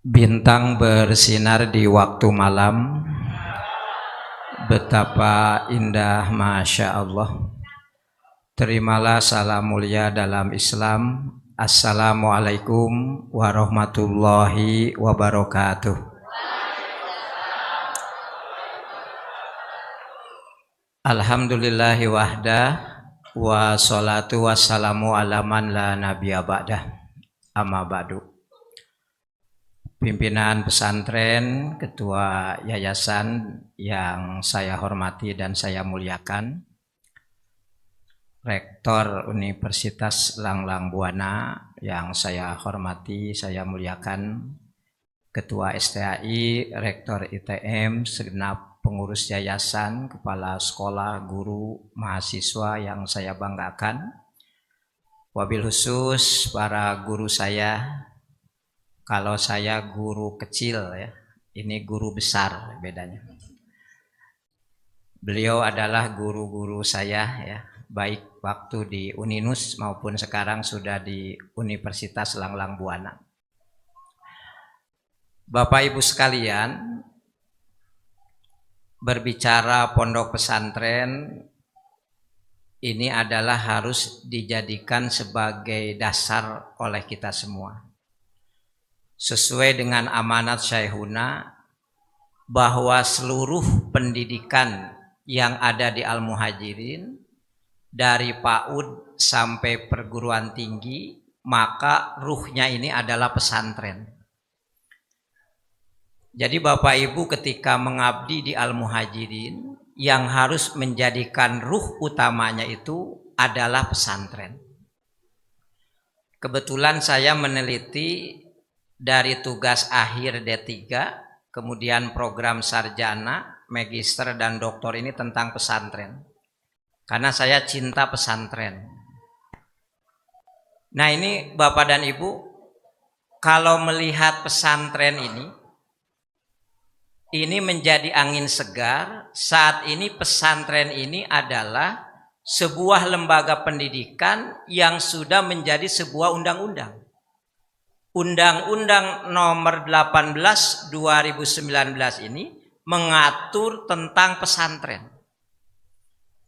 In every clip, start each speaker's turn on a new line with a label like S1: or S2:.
S1: Bintang bersinar di waktu malam, betapa indah, Masya Allah. Terimalah salam mulia dalam Islam. Assalamualaikum warahmatullahi wabarakatuh. Alhamdulillahi wahdah, wa salatu wassalamu ala man la nabiyya ba'dah. Amma ba'du. Pimpinan pesantren, ketua yayasan yang saya hormati dan saya muliakan, Rektor Universitas Langlang Buana yang saya hormati, saya muliakan, Ketua STAI, Rektor ITM, segenap pengurus yayasan, kepala sekolah, guru, mahasiswa yang saya banggakan, wabil khusus para guru saya. Kalau saya guru kecil ya, ini guru besar bedanya. Beliau adalah guru-guru saya ya, baik waktu di Uninus maupun sekarang sudah di Universitas Langlang Buana. Bapak Ibu sekalian, berbicara pondok pesantren ini adalah harus dijadikan sebagai dasar oleh kita semua. Sesuai dengan amanat Syekhuna bahwa seluruh pendidikan yang ada di Al-Muhajirin dari PAUD sampai perguruan tinggi, maka ruhnya ini adalah pesantren. Jadi Bapak Ibu ketika mengabdi di Al-Muhajirin, yang harus menjadikan ruh utamanya itu adalah pesantren. Kebetulan saya meneliti dari tugas akhir D3, kemudian program sarjana, magister dan doktor ini tentang pesantren. Karena saya cinta pesantren. Nah ini Bapak dan Ibu, kalau melihat pesantren ini menjadi angin segar. Saat ini pesantren ini adalah sebuah lembaga pendidikan yang sudah menjadi sebuah undang-undang. Undang-Undang nomor 18 2019 ini mengatur tentang pesantren.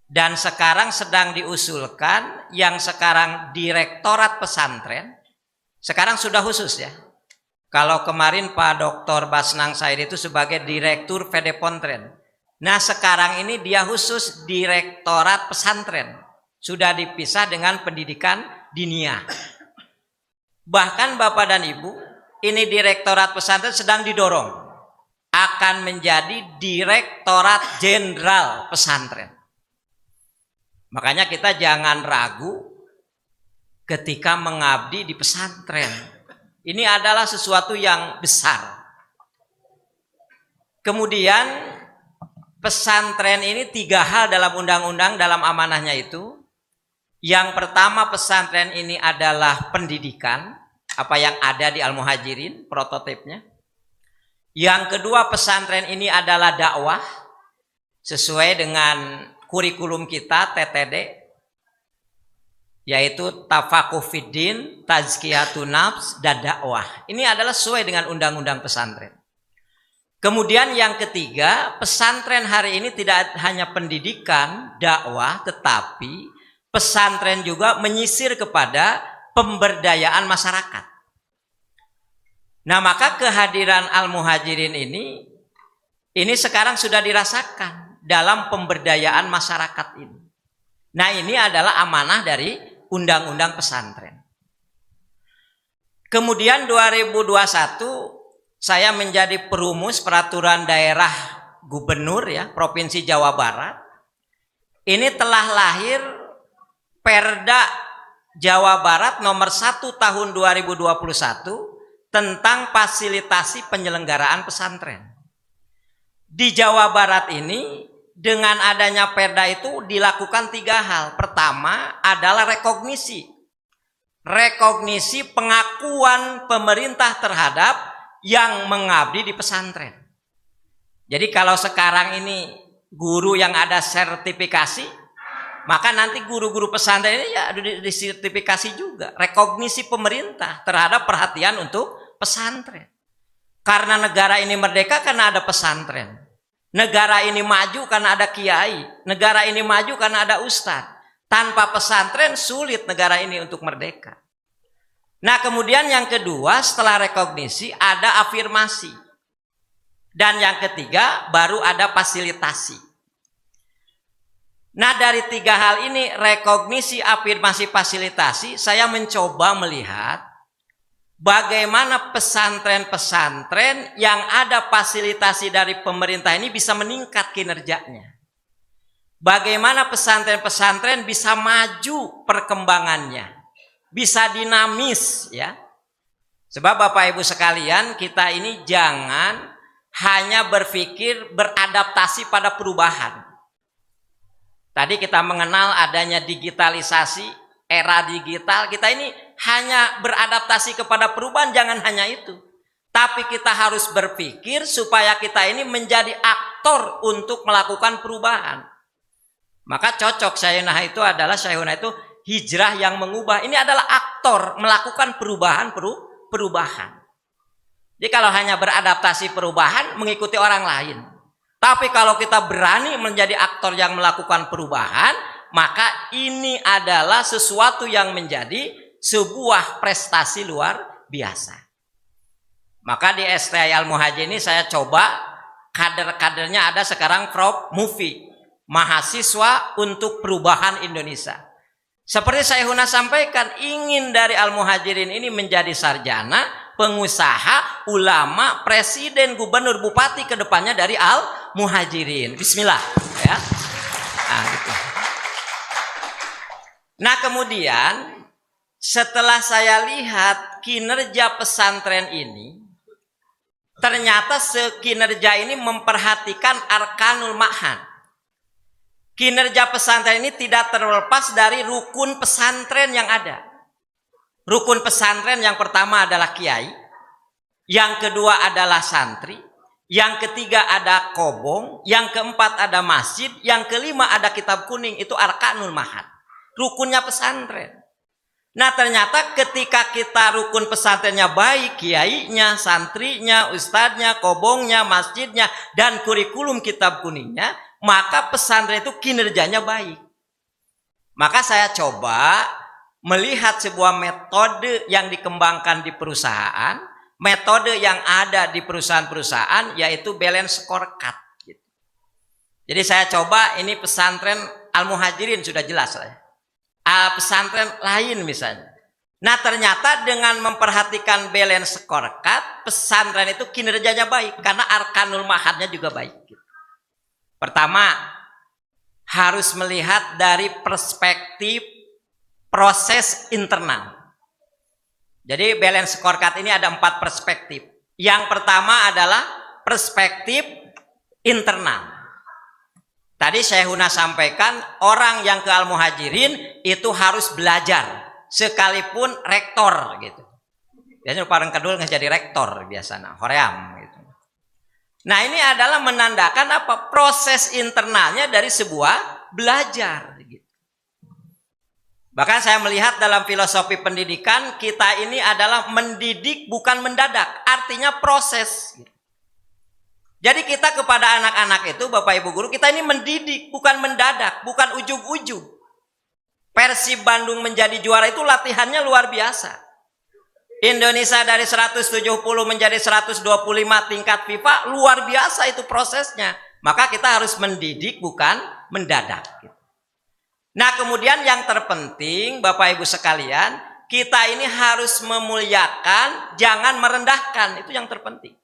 S1: Dan sekarang sedang diusulkan yang sekarang Direktorat Pesantren, sekarang sudah khusus ya. Kalau kemarin Pak Dr. Basnang Said itu sebagai Direktur Fedepontren. Nah sekarang ini dia khusus Direktorat Pesantren. Sudah dipisah dengan pendidikan diniyah. Bahkan Bapak dan Ibu, ini Direktorat Pesantren sedang didorong akan menjadi Direktorat Jenderal Pesantren. Makanya kita jangan ragu ketika mengabdi di pesantren. Ini adalah sesuatu yang besar. Kemudian pesantren ini 3 hal dalam undang-undang, dalam amanahnya itu. Yang pertama, pesantren ini adalah pendidikan, apa yang ada di Al-Muhajirin, prototipnya. Yang kedua, pesantren ini adalah dakwah, sesuai dengan kurikulum kita, TTD, yaitu tafaquh fiddin, tazkiyatun nafs, dan dakwah. Ini adalah sesuai dengan undang-undang pesantren. Kemudian yang ketiga, pesantren hari ini tidak hanya pendidikan, dakwah, tetapi pesantren juga menyisir kepada pemberdayaan masyarakat. Nah maka kehadiran Al-Muhajirin ini sekarang sudah dirasakan dalam pemberdayaan masyarakat ini. Nah ini adalah amanah dari Undang-Undang Pesantren. Kemudian 2021 saya menjadi perumus peraturan daerah gubernur ya Provinsi Jawa Barat. Ini telah lahir Perda Jawa Barat nomor 1 tahun 2021 tentang fasilitasi penyelenggaraan pesantren. Di Jawa Barat ini dengan adanya perda itu dilakukan 3 hal. Pertama adalah rekognisi. Rekognisi pengakuan pemerintah terhadap yang mengabdi di pesantren. Jadi kalau sekarang ini guru yang ada sertifikasi, maka nanti guru-guru pesantren ini ya disertifikasi juga. Rekognisi pemerintah terhadap perhatian untuk pesantren. Karena negara ini merdeka karena ada pesantren. Negara ini maju karena ada kiai. Negara ini maju karena ada ustadz. Tanpa pesantren sulit negara ini untuk merdeka. Nah, kemudian yang kedua setelah rekognisi ada afirmasi. Dan yang ketiga baru ada fasilitasi. Nah, dari tiga hal ini, rekognisi, afirmasi, fasilitasi, saya mencoba melihat bagaimana pesantren-pesantren yang ada fasilitasi dari pemerintah ini bisa meningkat kinerjanya. Bagaimana pesantren-pesantren bisa maju perkembangannya, bisa dinamis ya. Sebab Bapak Ibu sekalian, kita ini jangan hanya berpikir beradaptasi pada perubahan. Tadi kita mengenal adanya digitalisasi, era digital, kita ini hanya beradaptasi kepada perubahan, jangan hanya itu. Tapi kita harus berpikir supaya kita ini menjadi aktor untuk melakukan perubahan. Maka cocok Syaihunah itu adalah Syaihunah itu hijrah yang mengubah. Ini adalah aktor melakukan perubahan. Jadi kalau hanya beradaptasi perubahan, mengikuti orang lain. Tapi kalau kita berani menjadi aktor yang melakukan perubahan, maka ini adalah sesuatu yang menjadi sebuah prestasi luar biasa. Maka di STI Al-Muhajir ini saya coba kader-kadernya ada sekarang Prof. Mufi, mahasiswa untuk perubahan Indonesia. Seperti Syaihunah sampaikan, ingin dari Al-Muhajirin ini menjadi sarjana, pengusaha, ulama, presiden, gubernur, bupati kedepannya dari Al-Muhajirin. Bismillah ya. Nah, gitu. Nah, kemudian setelah saya lihat kinerja pesantren ini, ternyata kinerja ini memperhatikan arkanul ma'had. Kinerja pesantren ini tidak terlepas dari rukun pesantren yang ada. Rukun pesantren yang pertama adalah kiai, yang kedua adalah santri, yang ketiga ada kobong, yang keempat ada masjid, yang kelima ada kitab kuning, itu arkanul ma'had. Rukunnya pesantren. Nah, ternyata ketika kita rukun pesantrennya baik, kiainya, santrinya, ustadznya, kobongnya, masjidnya, dan kurikulum kitab kuningnya, maka pesantren itu kinerjanya baik. Maka saya coba melihat sebuah metode yang dikembangkan di perusahaan, metode yang ada di perusahaan-perusahaan, yaitu balance scorecard. Jadi saya coba, ini pesantren Al-Muhajirin sudah jelas lah. Pesantren lain misalnya. Nah, ternyata dengan memperhatikan balance scorecard, pesantren itu kinerjanya baik karena arkanul ma'hadnya juga baik. Pertama, harus melihat dari perspektif proses internal. Jadi balance scorecard ini ada 4 perspektif. Yang pertama adalah perspektif internal. Tadi Syaihunah sampaikan, orang yang ke Al-Muhajirin itu harus belajar, sekalipun rektor gitu. Biasanya Parang Kedul nggak jadi rektor biasanya, hoream gitu. Nah, ini adalah menandakan apa? Proses internalnya dari sebuah belajar gitu. Bahkan saya melihat dalam filosofi pendidikan, kita ini adalah mendidik bukan mendadak, artinya proses gitu. Jadi kita kepada anak-anak itu, Bapak Ibu Guru, kita ini mendidik, bukan mendadak, bukan ujug-ujug. Persib Bandung menjadi juara itu latihannya luar biasa. Indonesia dari 170 menjadi 125 tingkat FIFA, luar biasa itu prosesnya. Maka kita harus mendidik, bukan mendadak. Nah, kemudian yang terpenting, Bapak Ibu sekalian, kita ini harus memuliakan, jangan merendahkan, itu yang terpenting.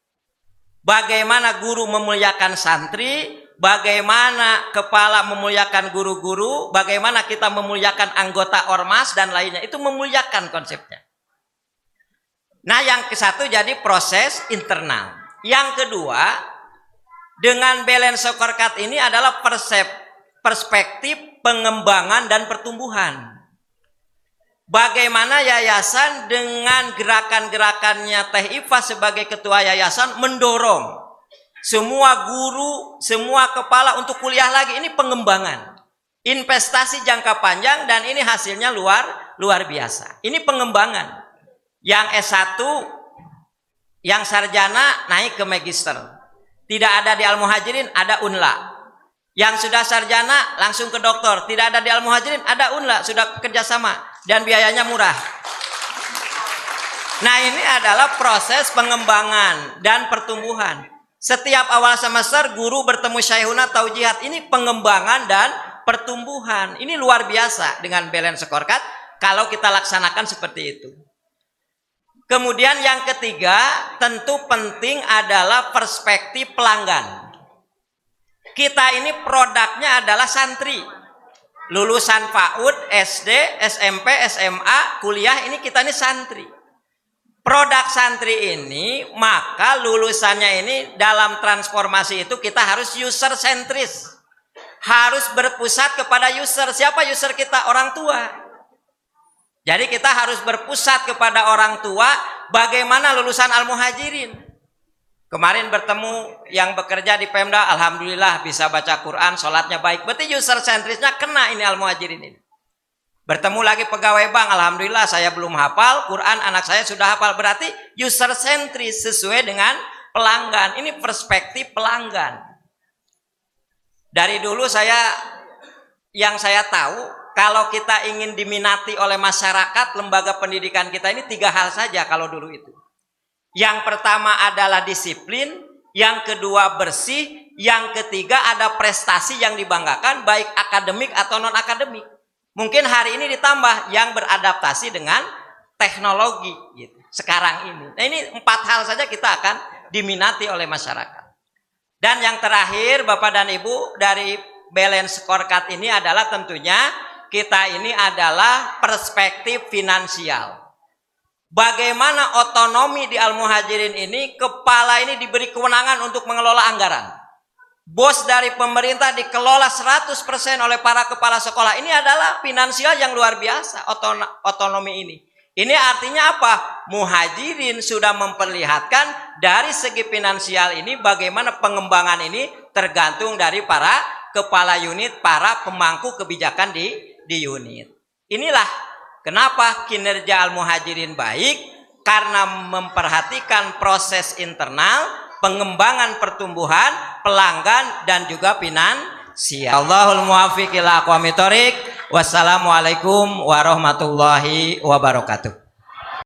S1: Bagaimana guru memuliakan santri, bagaimana kepala memuliakan guru-guru, bagaimana kita memuliakan anggota ormas dan lainnya, itu memuliakan konsepnya. Nah, yang ke satu jadi proses internal. Yang kedua, dengan balance scorecard ini adalah perspektif pengembangan dan pertumbuhan. Bagaimana yayasan dengan gerakan-gerakannya Teh Ifa sebagai ketua yayasan mendorong semua guru, semua kepala untuk kuliah lagi. Ini pengembangan, investasi jangka panjang, dan ini hasilnya luar biasa. Ini pengembangan. Yang S1 Yang sarjana naik ke magister. Tidak ada di Al-Muhajirin, ada UNLA. Yang sudah sarjana langsung ke doktor. Tidak ada di Al-Muhajirin, ada UNLA, sudah kerjasama dan biayanya murah. Nah, ini adalah proses pengembangan dan pertumbuhan. Setiap awal semester guru bertemu syaihuna taujihat. Ini pengembangan dan pertumbuhan. Ini luar biasa dengan balance scorecard kalau kita laksanakan seperti itu. Kemudian yang ketiga, tentu penting adalah perspektif pelanggan. Kita ini produknya adalah santri. Lulusan PAUD, SD, SMP, SMA, kuliah, ini kita ini santri. Produk santri ini, maka lulusannya ini dalam transformasi itu kita harus user sentris. Harus berpusat kepada user. Siapa user kita? Orang tua. Jadi kita harus berpusat kepada orang tua. Bagaimana lulusan Al-Muhajirin? Kemarin bertemu yang bekerja di Pemda, alhamdulillah bisa baca Quran, sholatnya baik. Berarti user sentrisnya kena ini Al-Muhajirin ini. Bertemu lagi pegawai bank, alhamdulillah saya belum hafal Quran, anak saya sudah hafal. Berarti user sentris sesuai dengan pelanggan. Ini perspektif pelanggan. Dari dulu yang saya tahu, kalau kita ingin diminati oleh masyarakat, lembaga pendidikan kita ini 3 hal saja kalau dulu itu. Yang pertama adalah disiplin, yang kedua bersih, yang ketiga ada prestasi yang dibanggakan baik akademik atau non akademik. Mungkin hari ini ditambah yang beradaptasi dengan teknologi gitu, sekarang ini. Nah, ini 4 hal saja kita akan diminati oleh masyarakat. Dan yang terakhir Bapak dan Ibu, dari balance scorecard ini adalah tentunya kita ini adalah perspektif finansial. Bagaimana otonomi di Al-Muhajirin ini, kepala ini diberi kewenangan untuk mengelola anggaran. Bos dari pemerintah dikelola 100% oleh para kepala sekolah. Ini adalah finansial yang luar biasa, otonomi ini. Ini artinya apa? Muhajirin sudah memperlihatkan dari segi finansial ini bagaimana pengembangan ini tergantung dari para kepala unit, para pemangku kebijakan di unit. Inilah kenapa kinerja Al-Muhajirin baik, karena memperhatikan proses internal, pengembangan pertumbuhan, pelanggan, dan juga finansial. Allahul muwaffiq ila aqwamit thoriq. Wassalamualaikum warahmatullahi wabarakatuh.